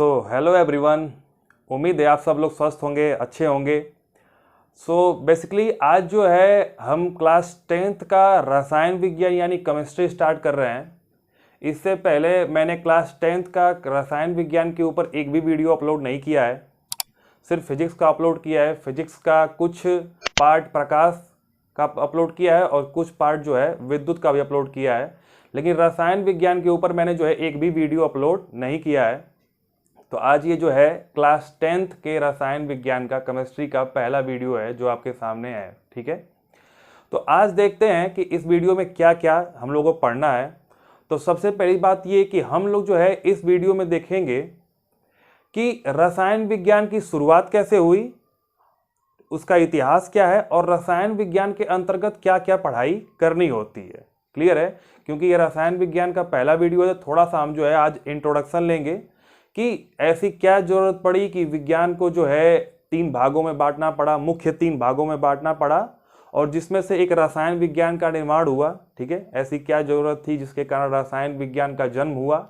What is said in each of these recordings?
Hello everyone. उम्मीद है आप सब लोग स्वस्थ होंगे, अच्छे होंगे। बेसिकली आज जो है हम क्लास 10th का रसायन विज्ञान यानी केमिस्ट्री स्टार्ट कर रहे हैं। इससे पहले मैंने क्लास 10th का रसायन विज्ञान के ऊपर एक भी वीडियो अपलोड नहीं किया है, सिर्फ फिजिक्स का अपलोड किया है। फिजिक्स का कुछ पार्ट प्रकाश का अपलोड किया है और कुछ पार्ट जो है विद्युत का भी अपलोड किया है, लेकिन रसायन विज्ञान के ऊपर मैंने जो है एक भी वीडियो अपलोड नहीं किया है। तो आज ये जो है क्लास 10th के रसायन विज्ञान का केमिस्ट्री का पहला वीडियो है जो आपके सामने है, ठीक है। तो आज देखते हैं कि इस वीडियो में क्या क्या हम लोगों को पढ़ना है। तो सबसे पहली बात ये कि हम लोग जो है इस वीडियो में देखेंगे कि रसायन विज्ञान की शुरुआत कैसे हुई, उसका इतिहास क्या है और रसायन विज्ञान के अंतर्गत क्या क्या पढ़ाई करनी होती है। क्लियर है? क्योंकि ये रसायन विज्ञान का पहला वीडियो है, थोड़ा सा हम जो है आज इंट्रोडक्शन लेंगे कि ऐसी क्या जरूरत पड़ी कि विज्ञान को जो है 3 भागों में बांटना पड़ा, मुख्य 3 भागों में बांटना पड़ा, और जिसमें से एक रसायन विज्ञान का निर्माण हुआ। ठीक है, ऐसी क्या जरूरत थी जिसके कारण रसायन विज्ञान का जन्म हुआ,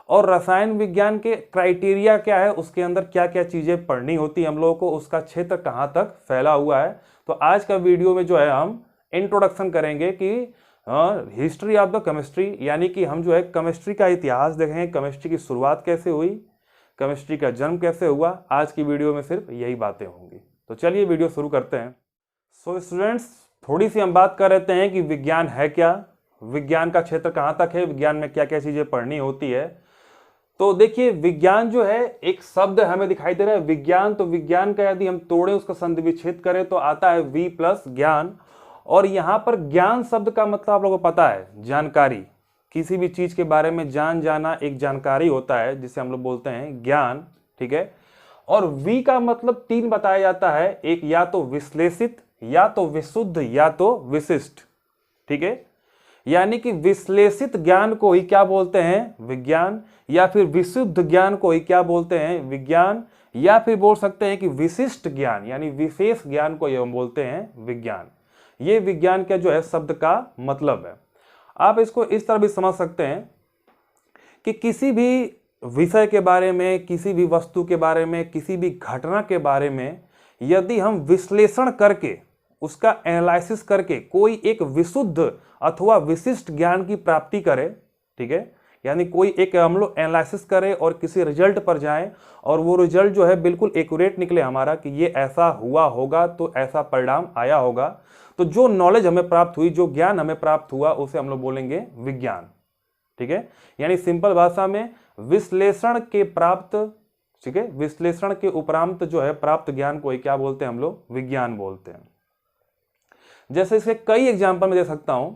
और रसायन विज्ञान के क्राइटेरिया क्या है, उसके अंदर क्या क्या चीजें पढ़नी होती हम लोगों को, उसका क्षेत्र कहाँ तक फैला हुआ है। तो आज का वीडियो में जो है हम इंट्रोडक्शन करेंगे कि हिस्ट्री ऑफ द केमिस्ट्री, यानी कि हम जो है केमिस्ट्री का इतिहास देखेंगे, केमिस्ट्री की शुरुआत कैसे हुई, केमिस्ट्री का जन्म कैसे हुआ। आज की वीडियो में सिर्फ यही बातें होंगी। तो चलिए वीडियो शुरू करते हैं। स्टूडेंट्स, थोड़ी सी हम बात कर लेते हैं कि विज्ञान है क्या, विज्ञान का क्षेत्र कहाँ तक है, विज्ञान में क्या क्या चीजें पढ़नी होती है। तो देखिए, विज्ञान जो है एक शब्द हमें दिखाई दे रहा है विज्ञान। तो विज्ञान का यदि हम तोड़ें, उसका संधि विच्छेद करें तो आता है वी प्लस ज्ञान। और यहां पर ज्ञान शब्द का मतलब आप लोगों को पता है, जानकारी। किसी भी चीज के बारे में जाना एक जानकारी होता है, जिसे हम लोग बोलते हैं ज्ञान। ठीक है, और वी का मतलब 3 बताया जाता है, एक या तो विश्लेषित, या तो विशुद्ध, या तो विशिष्ट। ठीक है, यानी कि विश्लेषित ज्ञान को ही क्या बोलते हैं, विज्ञान, या फिर विशुद्ध ज्ञान को ही क्या बोलते हैं, विज्ञान, या फिर बोल सकते हैं कि विशिष्ट ज्ञान यानी विशेष ज्ञान को हम बोलते हैं विज्ञान। ये विज्ञान का जो है शब्द का मतलब है। आप इसको इस तरह भी समझ सकते हैं कि किसी भी विषय के बारे में, किसी भी वस्तु के बारे में, किसी भी घटना के बारे में यदि हम विश्लेषण करके, उसका एनालिसिस करके कोई एक विशुद्ध अथवा विशिष्ट ज्ञान की प्राप्ति करें, ठीक है, यानी कोई एक हम लोग एनालिसिस करें और किसी रिजल्ट पर जाएं और वो रिजल्ट जो है बिल्कुल एक्यूरेट निकले हमारा कि ये ऐसा हुआ होगा तो ऐसा परिणाम आया होगा, तो जो नॉलेज हमें प्राप्त हुई, जो ज्ञान हमें प्राप्त हुआ, उसे हम लोग बोलेंगे विज्ञान। ठीक है, यानी सिंपल भाषा में विश्लेषण के प्राप्त, ठीक है, विश्लेषण के उपरांत जो है प्राप्त ज्ञान को ही क्या बोलते हैं, हम लोग विज्ञान बोलते हैं। जैसे इसके कई एग्जाम्पल मैं दे सकता हूं।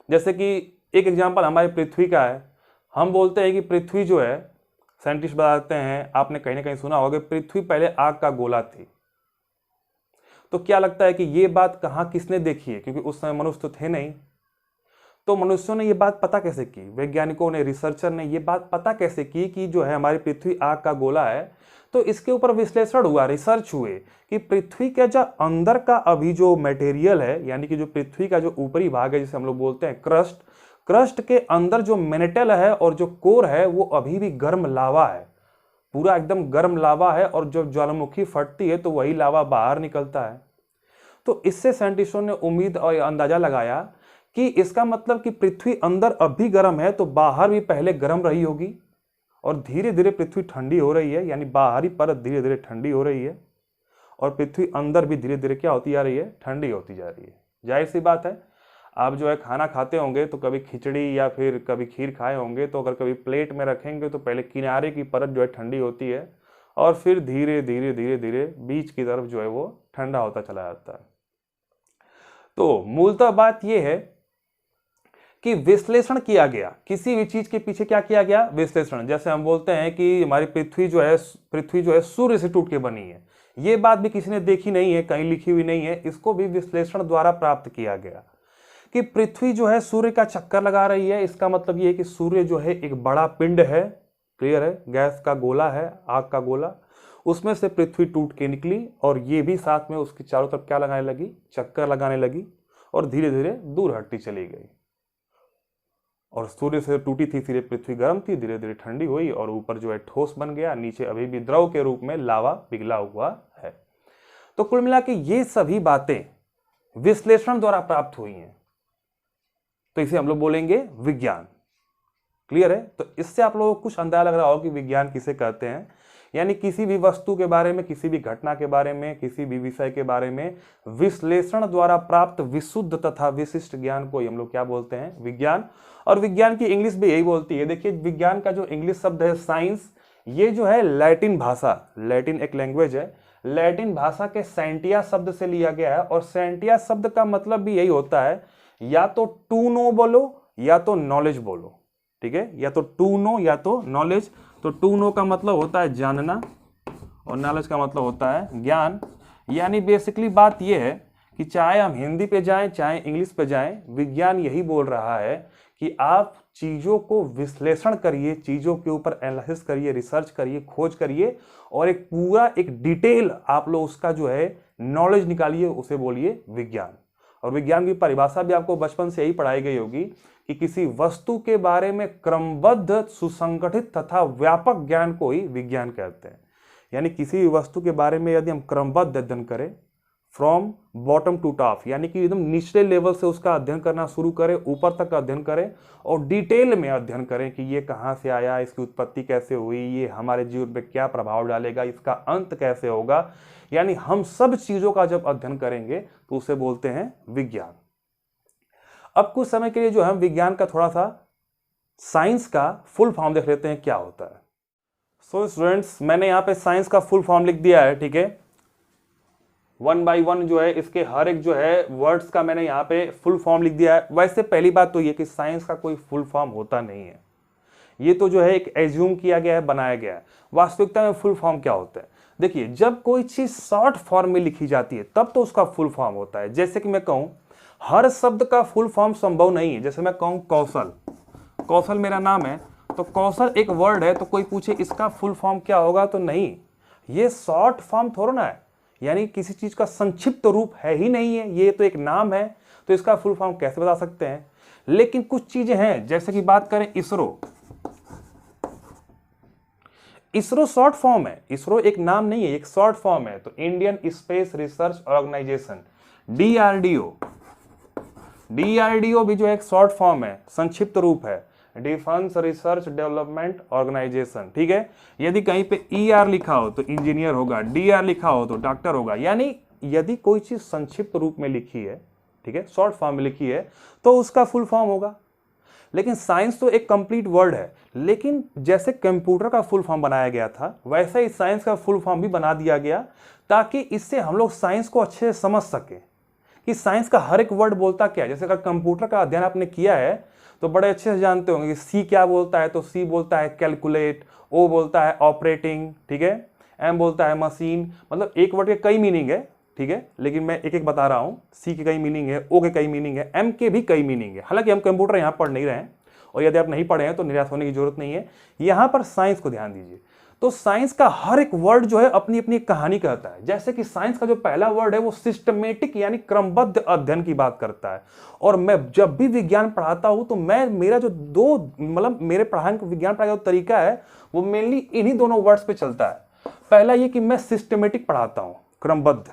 जैसे कि एक एग्जाम्पल हमारी पृथ्वी का है। हम बोलते हैं कि पृथ्वी जो है, साइंटिस्ट बताते हैं, आपने कहीं ना कहीं सुना होगा, पृथ्वी पहले आग का गोला थी। तो क्या लगता है कि ये बात कहाँ किसने देखी है, क्योंकि उस समय मनुष्य तो थे नहीं। तो मनुष्यों ने ये बात पता कैसे की, वैज्ञानिकों ने, रिसर्चर ने ये बात पता कैसे की कि जो है हमारी पृथ्वी आग का गोला है। तो इसके ऊपर विश्लेषण हुआ, रिसर्च हुए कि पृथ्वी के जो अंदर का अभी जो मटेरियल है, यानी कि जो पृथ्वी का जो ऊपरी भाग है जिसे हम लोग बोलते हैं क्रस्ट, क्रस्ट के अंदर जो मेटल है और जो कोर है वो अभी भी गर्म लावा है, पूरा एकदम गर्म लावा है, और जब ज्वालामुखी फटती है तो वही लावा बाहर निकलता है। तो इससे साइंटिस्टों ने उम्मीद और अंदाजा लगाया कि इसका मतलब कि पृथ्वी अंदर अब भी गर्म है तो बाहर भी पहले गर्म रही होगी, और धीरे धीरे पृथ्वी ठंडी हो रही है, यानी बाहरी परत धीरे धीरे ठंडी हो रही है, और पृथ्वी अंदर भी धीरे धीरे क्या होती जा रही है, ठंडी होती जा रही है। जाहिर सी बात है, आप जो है खाना खाते होंगे तो कभी खिचड़ी या फिर कभी खीर खाए होंगे, तो अगर कभी प्लेट में रखेंगे तो पहले किनारे की परत जो है ठंडी होती है, और फिर धीरे धीरे धीरे धीरे बीच की तरफ जो है वो ठंडा होता चला जाता है। तो मूलतः बात यह है कि विश्लेषण किया गया, किसी भी चीज के पीछे क्या किया गया, विश्लेषण। जैसे हम बोलते हैं कि हमारी पृथ्वी जो है सूर्य से टूट के बनी है। ये बात भी किसी ने देखी नहीं है, कहीं लिखी हुई नहीं है, इसको भी विश्लेषण द्वारा प्राप्त किया गया कि पृथ्वी जो है सूर्य का चक्कर लगा रही है। इसका मतलब ये है कि सूर्य जो है एक बड़ा पिंड है, क्लियर है, गैस का गोला है, आग का गोला, उसमें से पृथ्वी टूट के निकली, और ये भी साथ में उसकी चारों तरफ क्या लगाने लगी, चक्कर लगाने लगी, और धीरे धीरे दूर हटती चली गई। और सूर्य से टूटी थी फिर पृथ्वी गर्म थी, धीरे धीरे ठंडी हुई और ऊपर जो है ठोस बन गया, नीचे अभी भी द्रव के रूप में लावा पिघला हुआ है। तो कुल मिला के ये सभी बातें विश्लेषण द्वारा प्राप्त हुई हैं, तो इसे हम लोग बोलेंगे विज्ञान। क्लियर है? तो इससे आप लोगों को कुछ अंदाजा लग रहा हो कि विज्ञान किसे कहते हैं, यानी किसी भी वस्तु के बारे में, किसी भी घटना के बारे में, किसी भी विषय के बारे में विश्लेषण द्वारा प्राप्त विशुद्ध तथा विशिष्ट ज्ञान को हम लोग क्या बोलते हैं? विज्ञान। और विज्ञान की इंग्लिश भी यही बोलती है। देखिए विज्ञान का जो इंग्लिश शब्द है साइंस, ये जो है लैटिन भाषा, लैटिन एक लैंग्वेज है, लैटिन भाषा के सेंटिया शब्द से लिया गया है। और सेंटिया शब्द का मतलब भी यही होता है, या तो टू नो बोलो या तो नॉलेज बोलो, ठीक है? या तो टू नो या तो नॉलेज। तो टू नो का मतलब होता है जानना और नॉलेज का मतलब होता है ज्ञान। यानी बेसिकली बात यह है कि चाहे हम हिंदी पे जाएं चाहे इंग्लिश पे जाएं, विज्ञान यही बोल रहा है कि आप चीज़ों को विश्लेषण करिए, चीज़ों के ऊपर एनालिसिस करिए, रिसर्च करिए, खोज करिए और एक पूरा एक डिटेल आप लोग उसका जो है नॉलेज निकालिए, उसे बोलिए विज्ञान। और विज्ञान की परिभाषा भी आपको बचपन से यही पढ़ाई गई होगी कि किसी वस्तु के बारे में क्रमबद्ध, सुसंगठित तथा व्यापक ज्ञान को ही विज्ञान कहते हैं। यानी किसी भी वस्तु के बारे में यदि हम क्रमबद्ध अध्ययन करें, फ्रॉम बॉटम टू टॉप, यानी कि एकदम निचले लेवल से उसका अध्ययन करना शुरू करें, ऊपर तक अध्ययन करें और डिटेल में अध्ययन करें कि ये कहाँ से आया, इसकी उत्पत्ति कैसे हुई, ये हमारे जीवन पे क्या प्रभाव डालेगा, इसका अंत कैसे होगा, यानी हम सब चीज़ों का जब अध्ययन करेंगे तो उसे बोलते हैं विज्ञान। अब कुछ समय के लिए जो हम विज्ञान का थोड़ा सा साइंस का फुल फॉर्म देख लेते हैं क्या होता है। सो स्टूडेंट्स, मैंने यहाँ पे साइंस का फुल फॉर्म लिख दिया है, ठीक है? वन बाय वन जो है इसके हर एक जो है वर्ड्स का मैंने यहाँ पे फुल फॉर्म लिख दिया है। वैसे पहली बात तो ये कि साइंस का कोई फुल फॉर्म होता नहीं है, ये तो जो है एक एज्यूम किया गया है, बनाया गया है। वास्तविकता में फुल फॉर्म क्या होता है? देखिए, जब कोई चीज शॉर्ट फॉर्म में लिखी जाती है तब तो उसका फुल फॉर्म होता है। जैसे कि मैं कहूँ हर शब्द का फुल फॉर्म संभव नहीं है। जैसे मैं कहूँ कौशल, कौशल मेरा नाम है, तो कौशल एक वर्ड है, तो कोई पूछे इसका फुल फॉर्म क्या होगा, तो नहीं, ये शॉर्ट फॉर्म थोड़ा ना है, यानी किसी चीज का संक्षिप्त रूप है ही नहीं है, ये तो एक नाम है, तो इसका फुल फॉर्म कैसे बता सकते हैं? लेकिन कुछ चीजें हैं, जैसे कि बात करें इसरो, इसरो शॉर्ट फॉर्म है, इसरो एक नाम नहीं है, एक शॉर्ट फॉर्म है। तो Indian Space Research Organisation, DRDO, DRDO भी जो एक शॉर्ट फॉर्म है, संक्षिप्त रूप है, डिफेंस रिसर्च डेवलपमेंट ऑर्गेनाइजेशन, ठीक है? यदि कहीं पे ईआर लिखा हो तो इंजीनियर होगा, डीआर लिखा हो तो डॉक्टर होगा। यानी यदि कोई चीज संक्षिप्त रूप में लिखी है, ठीक है, शॉर्ट फॉर्म में लिखी है, तो उसका फुल फॉर्म होगा। लेकिन साइंस तो एक कंप्लीट वर्ड है, लेकिन जैसे कंप्यूटर का फुल फॉर्म बनाया गया था, वैसे ही साइंस का फुल फॉर्म भी बना दिया गया, ताकि इससे हम लोग साइंस को अच्छे से समझ सके कि साइंस का हर एक वर्ड बोलता क्या है। जैसे अगर कंप्यूटर का अध्ययन आपने किया है तो बड़े अच्छे से जानते होंगे कि सी क्या बोलता है, तो सी बोलता है कैलकुलेट, ओ बोलता है ऑपरेटिंग, ठीक है, एम बोलता है मशीन। मतलब एक वर्ड के कई मीनिंग है, ठीक है, लेकिन मैं एक एक बता रहा हूं। सी के कई मीनिंग है, ओ के कई मीनिंग है, एम के भी कई मीनिंग है। हालांकि हम कंप्यूटर यहां पढ़ नहीं रहे हैं, और यदि आप नहीं पढ़े हैं तो निराश होने की जरूरत नहीं है, यहां पर साइंस को ध्यान दीजिए। तो साइंस का हर एक वर्ड जो है अपनी अपनी कहानी कहता है। जैसे कि साइंस का जो पहला वर्ड है वो सिस्टमेटिक यानी क्रमबद्ध अध्ययन की बात करता है। और मैं जब भी विज्ञान पढ़ाता हूं तो मेरा जो मेरे पढ़ाने का विज्ञान पढ़ाने का तरीका है वो मेनली इन्हीं दोनों वर्ड्स पे चलता है। पहला ये कि मैं सिस्टमेटिक पढ़ाता हूं, क्रमबद्ध,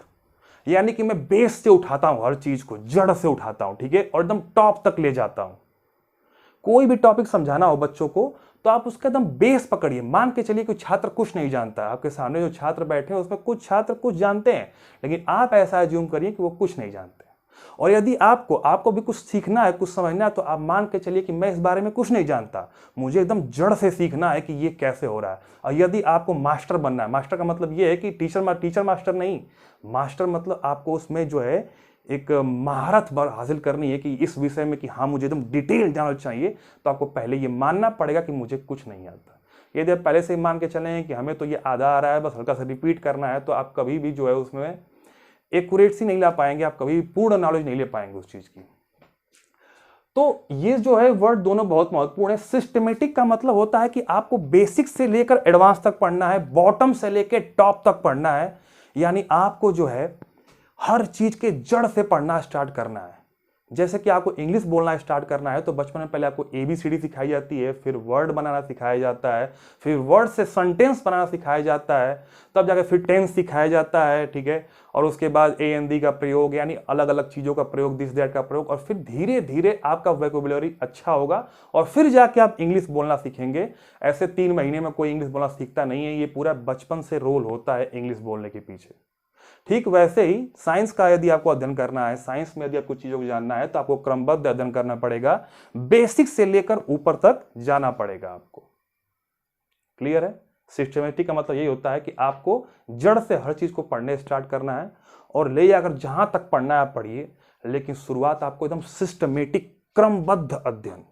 यानी कि मैं बेस से उठाता हूं, हर चीज को जड़ से उठाता हूं, ठीक है, और एकदम टॉप तक ले जाता हूं। कोई भी टॉपिक समझाना हो बच्चों को तो आप उसका एकदम बेस पकड़िए। मान के चलिए कोई छात्र कुछ नहीं जानता, आपके सामने जो छात्र बैठे हैं उसमें कुछ छात्र कुछ जानते हैं, लेकिन आप ऐसा अज्यूम करिए कि वो कुछ नहीं जानते। और यदि आपको भी कुछ सीखना है, कुछ समझना है, तो आप मान के चलिए कि मैं इस बारे में कुछ नहीं जानता, मुझे एकदम जड़ से सीखना है कि ये कैसे हो रहा है। और यदि आपको मास्टर बनना है, मास्टर का मतलब ये है कि टीचर मास्टर नहीं, मास्टर मतलब आपको उसमें जो है एक महारत हासिल करनी है कि इस विषय में कि हाँ मुझे एकदम डिटेल जानना चाहिए, तो आपको पहले ये मानना पड़ेगा कि मुझे कुछ नहीं आता। यदि आप पहले से ही मान के चलें कि हमें तो ये आधा आ रहा है, बस हल्का सा रिपीट करना है, तो आप कभी भी जो है उसमें एक्यूरेसी नहीं ला पाएंगे, आप कभी पूर्ण नॉलेज नहीं ले पाएंगे उस चीज की। तो ये जो है वर्ड दोनों बहुत महत्वपूर्ण है। सिस्टमेटिक का मतलब होता है कि आपको बेसिक से लेकर एडवांस तक पढ़ना है, बॉटम से लेकर टॉप तक पढ़ना है, यानी आपको जो है हर चीज के जड़ से पढ़ना स्टार्ट करना है। जैसे कि आपको इंग्लिश बोलना स्टार्ट करना है तो बचपन में पहले आपको ABCD सिखाई जाती है, फिर वर्ड बनाना सिखाया जाता है, फिर वर्ड से सेंटेंस बनाना सिखाया जाता है, तब जाकर फिर टेंस सिखाया जाता है, ठीक है। और उसके बाद AND का प्रयोग यानी अलग अलग चीज़ों का प्रयोग, दिस दैट का प्रयोग, और फिर धीरे धीरे आपका वोकैबुलरी अच्छा होगा और फिर जाके आप इंग्लिश बोलना सीखेंगे। ऐसे 3 महीने में कोई इंग्लिश बोलना सीखता नहीं है, ये पूरा बचपन से रोल होता है इंग्लिश बोलने के पीछे। ठीक वैसे ही साइंस का यदि आपको अध्ययन करना है, साइंस में यदि आपको चीजों को जानना है तो आपको क्रमबद्ध अध्ययन करना पड़ेगा, बेसिक से लेकर ऊपर तक जाना पड़ेगा आपको। क्लियर है? सिस्टमेटिक का मतलब यही होता है कि आपको जड़ से हर चीज को पढ़ने स्टार्ट करना है और ले जाकर जहां तक पढ़ना है आप पढ़िए, लेकिन शुरुआत आपको एकदम सिस्टमेटिक क्रमबद्ध अध्ययन।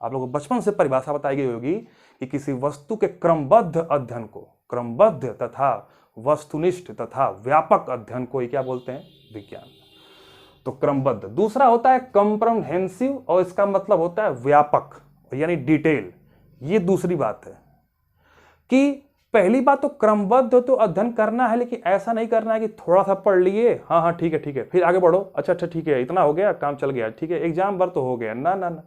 आप लोगों को बचपन से परिभाषा बताई गई होगी कि किसी वस्तु के क्रमबद्ध अध्ययन को, क्रमबद्ध तथा वस्तुनिष्ठ तथा व्यापक अध्ययन को क्या बोलते हैं? विज्ञान। तो क्रमबद्ध। दूसरा होता है कॉम्प्रहेंसिव और इसका मतलब होता है व्यापक यानी डिटेल। ये दूसरी बात है कि पहली बात तो क्रमबद्ध तो अध्ययन करना है, लेकिन ऐसा नहीं करना है कि थोड़ा सा पढ़ लिए, हाँ हाँ ठीक है फिर आगे बढ़ो, अच्छा ठीक है इतना हो गया, काम चल गया, ठीक है एग्जाम भर तो हो गया। ना ना ना,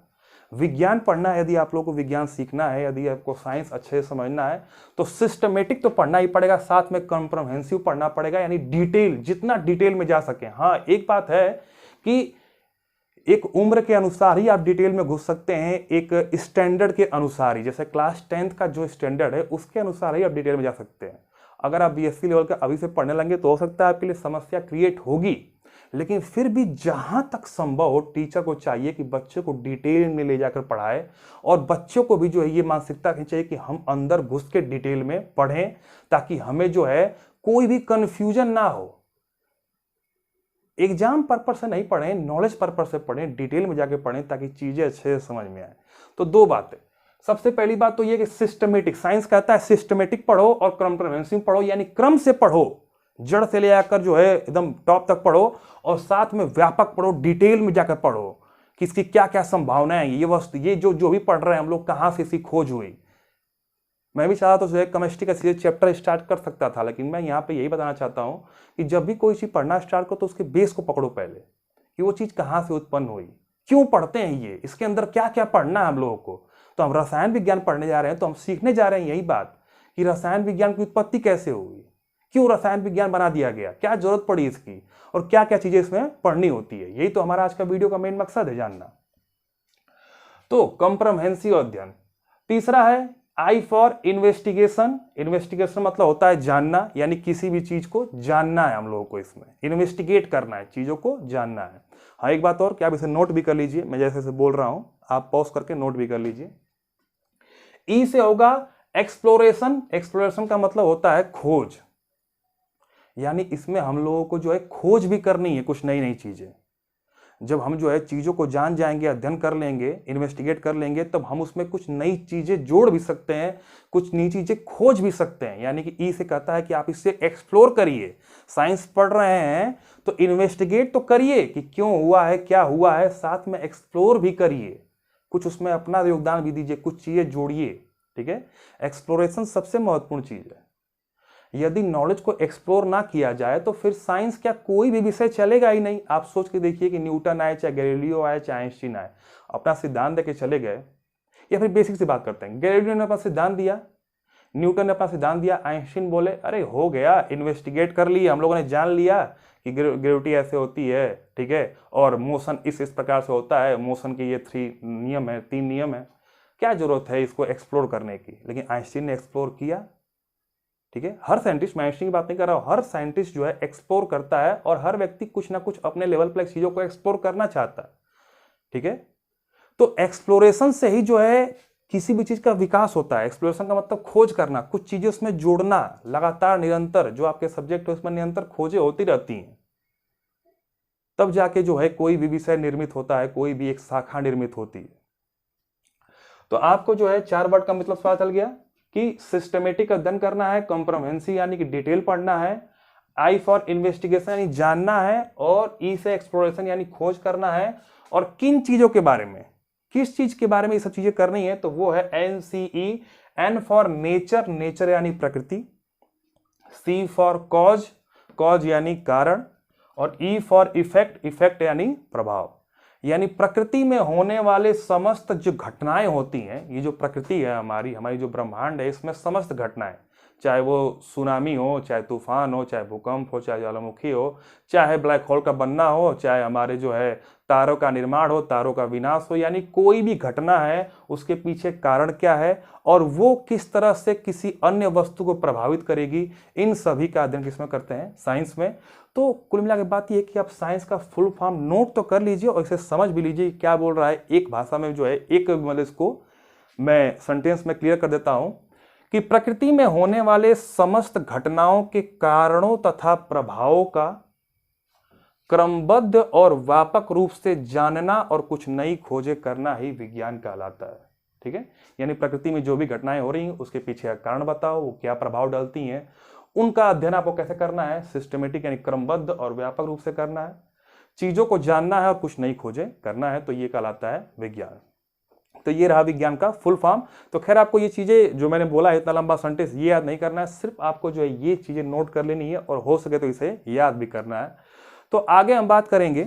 विज्ञान पढ़ना है, यदि आप लोगों को विज्ञान सीखना है, यदि आपको साइंस अच्छे से समझना है तो सिस्टमेटिक तो पढ़ना ही पड़ेगा, साथ में कॉम्प्रहेंसिव पढ़ना पड़ेगा यानी डिटेल, जितना डिटेल में जा सके। हाँ एक बात है कि एक उम्र के अनुसार ही आप डिटेल में घुस सकते हैं, एक स्टैंडर्ड के अनुसार ही, जैसे क्लास 10th का जो स्टैंडर्ड है उसके अनुसार ही आप डिटेल में जा सकते हैं। अगर आप BSc लेवल का अभी से पढ़ने लगेंगे तो हो सकता है आपके लिए समस्या क्रिएट होगी, लेकिन फिर भी जहां तक संभव हो टीचर को चाहिए कि बच्चे को डिटेल में ले जाकर पढ़ाए और बच्चों को भी जो है ये मानसिकता चाहिए कि हम अंदर घुस के डिटेल में पढ़ें, ताकि हमें जो है कोई भी कंफ्यूजन ना हो। एग्जाम पर्पस से नहीं पढ़ें, नॉलेज पर्पस से पढ़ें, डिटेल में जाके पढ़ें ताकि चीजें अच्छे से समझ में आए। तो दो बातें, सबसे पहली बात तो ये कि सिस्टमेटिक, साइंस कहता है सिस्टमेटिक पढ़ो और कॉम्प्रहेंसिव पढ़ो, यानी क्रम से पढ़ो, जड़ से ले आकर जो है एकदम टॉप तक पढ़ो, और साथ में व्यापक पढ़ो, डिटेल में जाकर पढ़ो कि इसकी क्या क्या संभावनाएं, ये वस्तु, ये जो भी पढ़ रहे हैं हम लोग, कहां से इसकी खोज हुई। मैं भी चाहता तो जो है केमिस्ट्री का सीधे चैप्टर स्टार्ट कर सकता था, लेकिन मैं यहाँ पे यही बताना चाहता हूँ कि जब भी कोई चीज पढ़ना स्टार्ट करो तो उसके बेस को पकड़ो पहले, कि वो चीज कहाँ से उत्पन्न हुई, क्यों पढ़ते हैं ये, इसके अंदर क्या क्या पढ़ना है हम लोगों को। तो हम रसायन विज्ञान पढ़ने जा रहे हैं तो हम सीखने जा रहे हैं यही बात कि रसायन विज्ञान की उत्पत्ति कैसे हुई, क्यों रसायन विज्ञान बना दिया गया, क्या जरूरत पड़ी इसकी, और क्या क्या चीजें इसमें पढ़नी होती है। यही तो हमारा आज का वीडियो का मेन मकसद है, जानना। तो कॉम्प्रहेंसिव अध्ययन। तीसरा है I फॉर इन्वेस्टिगेशन। इन्वेस्टिगेशन मतलब होता है जानना, यानी किसी भी चीज को जानना है हम लोगों को, इसमें इन्वेस्टिगेट करना है, चीजों को जानना है। हाँ एक बात और, क्या आप इसे नोट भी कर लीजिए, मैं जैसे बोल रहा हूं आप पॉज करके नोट भी कर लीजिए। ई से होगा एक्सप्लोरेशन। एक्सप्लोरेशन का मतलब होता है खोज, यानी इसमें हम लोगों को जो है खोज भी करनी है कुछ नई नई चीजें। जब हम जो है चीजों को जान जाएंगे, अध्ययन कर लेंगे, इन्वेस्टिगेट कर लेंगे, तब हम उसमें कुछ नई चीजें जोड़ भी सकते हैं, कुछ नई चीजें खोज भी सकते हैं। यानी कि ई से कहता है कि आप इससे एक्सप्लोर करिए। साइंस पढ़ रहे हैं तो इन्वेस्टिगेट तो करिए कि क्यों हुआ है, क्या हुआ है, साथ में एक्सप्लोर भी करिए, कुछ उसमें अपना योगदान भी दीजिए, कुछ चीजें जोड़िए। ठीक है, एक्सप्लोरेशन सबसे महत्वपूर्ण चीज है। यदि नॉलेज को एक्सप्लोर ना किया जाए तो फिर साइंस क्या कोई भी विषय चलेगा ही नहीं। आप सोच के देखिए कि न्यूटन आए, चाहे गैलीलियो आए, चाहे आइंस्टीन आए, अपना सिद्धांत देके चले गए, या फिर बेसिक से बात करते हैं, गैलीलियो ने अपना सिद्धांत दिया, न्यूटन ने अपना सिद्धांत दिया, आइंस्टीन बोले अरे हो गया, इन्वेस्टिगेट कर लिया, हम लोगों ने जान लिया कि ग्रेविटी ऐसे होती है, ठीक है, और मोशन इस प्रकार से होता है, मोशन के ये 3 नियम है, 3 नियम है, क्या जरूरत है इसको एक्सप्लोर करने की। लेकिन आइंस्टीन ने एक्सप्लोर किया। ठीक है, हर साइंटिस्ट, मैं आइंस्टीन की बात नहीं कर रहा हूं, हर साइंटिस्ट जो है एक्सप्लोर करता है, और हर व्यक्ति कुछ ना कुछ अपने लेवल पर चीजों को एक्सप्लोर करना चाहता है। ठीक है, तो एक्सप्लोरेशन से ही जो है किसी भी चीज का विकास होता है। एक्सप्लोरेशन का मतलब खोज करना, कुछ चीजें उसमें जोड़ना, लगातार निरंतर, जो आपके सब्जेक्ट है उसमें निरंतर खोजें होती रहती हैं, तब जाके जो है कोई भी विषय निर्मित होता है, कोई भी एक शाखा निर्मित होती है। तो आपको जो है 4 वर्ड का मतलब पता चल गया कि सिस्टमेटिक अध्ययन करना है, कॉम्प्रहेंसिव यानी कि डिटेल पढ़ना है, आई फॉर इन्वेस्टिगेशन यानी जानना है, और ई से एक्सप्लोरेशन यानी खोज करना है। और किन चीजों के बारे में, किस चीज के बारे में ये सब चीजें करनी है, तो वो है NCE। N for nature, nature यानी प्रकृति, C फॉर कॉज, कॉज यानी कारण, और E फॉर इफेक्ट, इफेक्ट यानी प्रभाव। यानी प्रकृति में होने वाले समस्त जो घटनाएं होती हैं, ये जो प्रकृति है हमारी हमारी जो ब्रह्मांड है, इसमें समस्त घटनाएं, चाहे वो सुनामी हो, चाहे तूफान हो, चाहे भूकंप हो, चाहे ज्वालामुखी हो, चाहे ब्लैक होल का बनना हो, चाहे हमारे जो है तारों का निर्माण हो, तारों का विनाश हो, यानी कोई भी घटना है उसके पीछे कारण क्या है और वो किस तरह से किसी अन्य वस्तु को प्रभावित करेगी, इन सभी का अध्ययन किसमें करते हैं? साइंस में। तो कुल मिला के बात ये है कि आप साइंस का फुल फॉर्म नोट तो कर लीजिए और इसे समझ भी लीजिए क्या बोल रहा है। एक भाषा में जो है, एक मतलब इसको मैं सेंटेंस में क्लियर कर देता हूं कि प्रकृति में होने वाले समस्त घटनाओं के कारणों तथा प्रभावों का क्रमबद्ध और व्यापक रूप से जानना और कुछ नई खोजें करना ही विज्ञान कहलाता है। ठीक है, यानी प्रकृति में जो भी घटनाएं हो रही हैं उसके पीछे का कारण बताओ, वो क्या प्रभाव डालती हैं, उनका अध्ययन आपको कैसे करना है? सिस्टमेटिक यानी क्रमबद्ध और व्यापक रूप से करना है, चीजों को जानना है और कुछ नई खोजें करना है, तो ये कहलाता है विज्ञान। तो ये रहा विज्ञान का फुल फॉर्म। तो खैर आपको ये चीजें जो मैंने बोला है, इतना लंबा सेंटेंस ये याद नहीं करना है, सिर्फ आपको जो है ये चीजें नोट कर लेनी है और हो सके तो इसे याद भी करना है। तो आगे हम बात करेंगे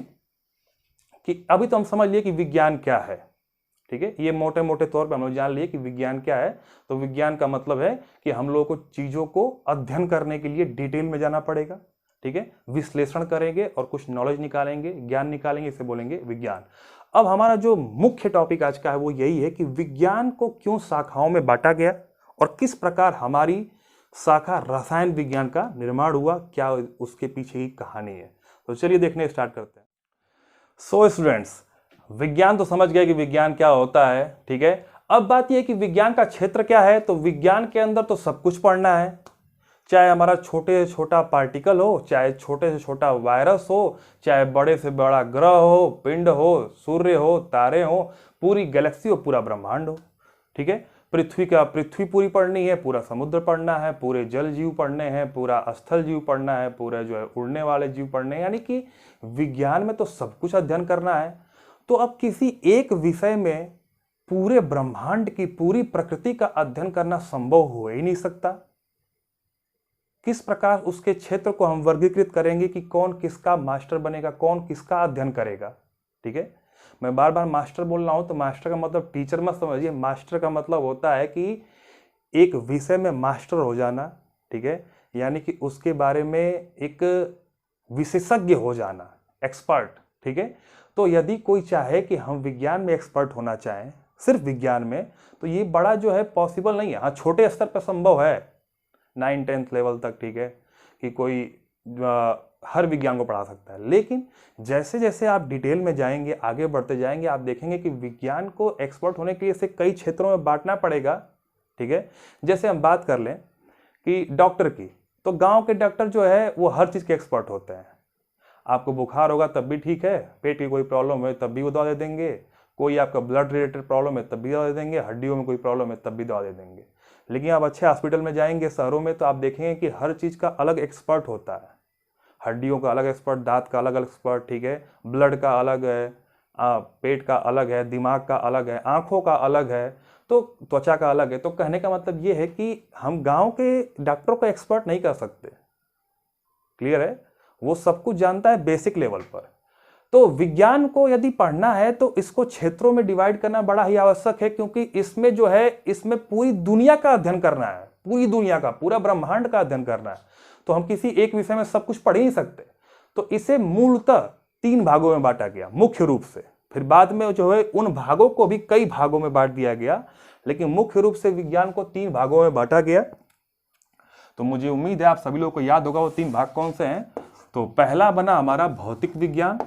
कि अभी तो हम समझ लिए कि विज्ञान क्या है। ठीक है, ये मोटे मोटे तौर पे हम लोग जान लिए कि विज्ञान क्या है। तो विज्ञान का मतलब है कि हम लोगों को चीजों को अध्ययन करने के लिए डिटेल में जाना पड़ेगा। ठीक है, विश्लेषण करेंगे और कुछ नॉलेज निकालेंगे, ज्ञान निकालेंगे, इसे बोलेंगे विज्ञान। अब हमारा जो मुख्य टॉपिक आज का है वो यही है कि विज्ञान को क्यों शाखाओं में बांटा गया और किस प्रकार हमारी शाखा रसायन विज्ञान का निर्माण हुआ, क्या उसके पीछे की कहानी है। तो चलिए देखने स्टार्ट करते हैं। सो स्टूडेंट्स, विज्ञान तो समझ गए कि विज्ञान क्या होता है। ठीक है, अब बात यह है कि विज्ञान का क्षेत्र क्या है। तो विज्ञान के अंदर तो सब कुछ पढ़ना है, चाहे हमारा छोटे से छोटा पार्टिकल हो, चाहे छोटे से छोटा वायरस हो, चाहे बड़े से बड़ा ग्रह हो, पिंड हो, सूर्य हो, तारे हो, पूरी गैलेक्सी हो, पूरा ब्रह्मांड हो। ठीक है, पृथ्वी पूरी पढ़नी है, पूरा समुद्र पढ़ना है, पूरे जल जीव पढ़ने हैं, पूरा स्थल जीव पढ़ना है, पूरे जो है उड़ने वाले जीव पढ़ने हैं, यानी कि विज्ञान में तो सब कुछ अध्ययन करना है। तो अब किसी एक विषय में पूरे ब्रह्मांड की पूरी प्रकृति का अध्ययन करना संभव हो ही नहीं सकता। किस प्रकार उसके क्षेत्र को हम वर्गीकृत करेंगे कि कौन किसका मास्टर बनेगा, कौन किसका अध्ययन करेगा। ठीक है, मैं बार बार मास्टर बोल रहा हूं, तो मास्टर का मतलब टीचर मत समझिए। मास्टर का मतलब होता है कि एक विषय में मास्टर हो जाना। ठीक है, यानी कि उसके बारे में एक विशेषज्ञ हो जाना, एक्सपर्ट। ठीक है, तो यदि कोई चाहे कि हम विज्ञान में एक्सपर्ट होना चाहें, सिर्फ विज्ञान में, तो ये बड़ा जो है पॉसिबल नहीं है। हाँ, छोटे स्तर पर संभव है, 9-10th लेवल तक। ठीक है, कि कोई हर विज्ञान को पढ़ा सकता है, लेकिन जैसे जैसे आप डिटेल में जाएंगे, आगे बढ़ते जाएंगे, आप देखेंगे कि विज्ञान को एक्सपर्ट होने के लिए इसे कई क्षेत्रों में बांटना पड़ेगा। ठीक है, जैसे हम बात कर लें कि डॉक्टर की, तो गांव के डॉक्टर जो है वो हर चीज़ के एक्सपर्ट होते हैं। आपको बुखार होगा तब भी ठीक है, पेट की कोई प्रॉब्लम है तब भी वो दवा दे देंगे, कोई आपका ब्लड रिलेटेड प्रॉब्लम है तब भी दवा दे देंगे, हड्डियों में कोई प्रॉब्लम है तब भी दवा दे देंगे। लेकिन आप अच्छे हॉस्पिटल में जाएंगे शहरों में, तो आप देखेंगे कि हर चीज़ का अलग एक्सपर्ट होता है। हड्डियों का अलग एक्सपर्ट, दांत का अलग एक्सपर्ट, ठीक है, ब्लड का अलग है, पेट का अलग है, दिमाग का अलग है, आंखों का अलग है, तो त्वचा का अलग है। तो कहने का मतलब ये है कि हम गांव के डॉक्टरों को एक्सपर्ट नहीं कर सकते। क्लियर है, वो सब कुछ जानता है बेसिक लेवल पर। तो विज्ञान को यदि पढ़ना है तो इसको क्षेत्रों में डिवाइड करना बड़ा ही आवश्यक है, क्योंकि इसमें जो है इसमें पूरी दुनिया का अध्ययन करना है, पूरी दुनिया का, पूरा ब्रह्मांड का अध्ययन करना है। तो हम किसी एक विषय में सब कुछ पढ़ ही नहीं सकते। तो इसे मूलतः 3 भागों में बांटा गया मुख्य रूप से, फिर बाद में जो है उन भागों को भी कई भागों में बांट दिया गया, लेकिन मुख्य रूप से विज्ञान को 3 भागों में बांटा गया। तो मुझे उम्मीद है आप सभी लोगों को याद होगा वो 3 भाग कौन से हैं। तो पहला बना हमारा भौतिक विज्ञान,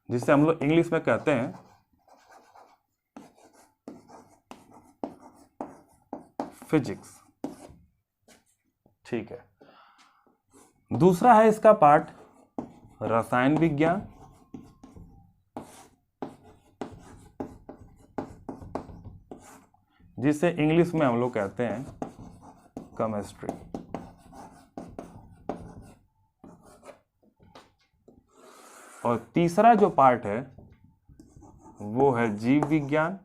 जिसे हम लोग इंग्लिश में कहते हैं फिजिक्स। ठीक है, दूसरा है इसका पार्ट रसायन विज्ञान, जिसे इंग्लिश में हम लोग कहते हैं केमिस्ट्री। और तीसरा जो पार्ट है वो है जीव विज्ञान,